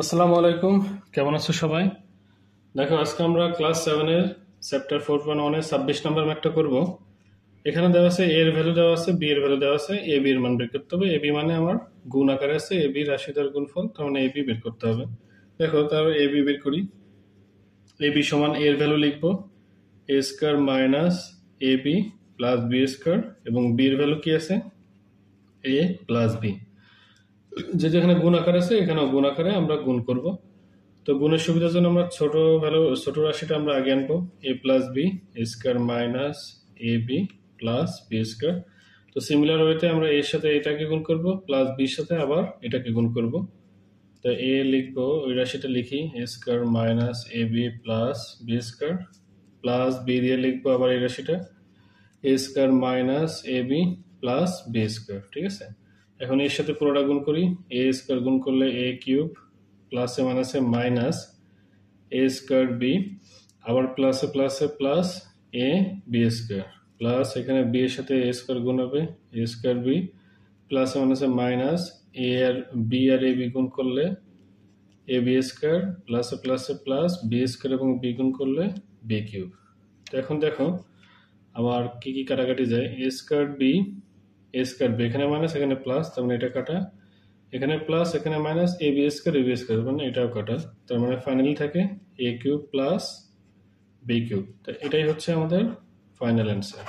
আসসালামু আলাইকুম, কেমন আছো সবাই? দেখো, আজকে আমরা ক্লাস 7 এর চ্যাপ্টার 4.1 এর 26 নম্বর ম্যাথটা করব। এখানে দেওয়া আছে এ এর ভ্যালু দেওয়া আছে, বি এর ভ্যালু দেওয়া আছে, এ বি এর মান বের করতে হবে। এ বি মানে আমার গুণ আকারে আছে, এ বি রাশি দ্বারা গুণফল, তার মানে এ বি বের করতে হবে। দেখো, তার এ বি বের করি। এ বি সমান এ এর ভ্যালু লিখবো এ square minus a b plus b square, এবং বি এর ভ্যালু কি আছে এ প্লাস বি। যে যেখানে গুণ আকার আছে এখানেও গুণ আকারে আমরা গুণ করব। তো গুণের সুবিধার জন্য আমরা ছোট রাশিটা আমরা আগে আনবো এ plus b square minus a b plus b square. তো সিমিলার ওয়েতে আমরা এর সাথে এটাকে গুণ করব, প্লাস বির সাথে আবার এটাকে গুণ করব। তো এ লিখবো, ওই রাশিটা লিখি a square minus a b plus b square, plus b দিয়ে লিখবো আবার এই রাশিটা a square minus a b plus b square. ঠিক আছে, এখন এর সাথে পুরোটা গুণ করি। এ স্কয়ার গুণ করলে এ কিউব, প্লাসে মাইনাসে মাইনাস এ স্কয়ার বি, আবার প্লাসে প্লাসে plus A B square, plus এখানে বি এর সাথে এ স্কয়ার গুণ হবে এ স্কয়ার বি, প্লাসে মাইনাসে minus A R B R A B গুণ করলে এ বি স্কয়ার, প্লাসে প্লাসে প্লাস বি স্কয়ার এবং বি গুণ করলে বি কিউব। তো এখন দেখো আমার কি কি কাটাকাটি যায়, এ square B A square B, এখানে মাইনাস এখানে প্লাস, তার মানে এটা কাটা, এখানে প্লাস এখানে minus a B square A B square, মানে এটাও কাটা। তার মানে ফাইনালি থাকে এ কিউব প্লাস বি কিউব। তো এটাই হচ্ছে আমাদের ফাইনাল অ্যান্সার।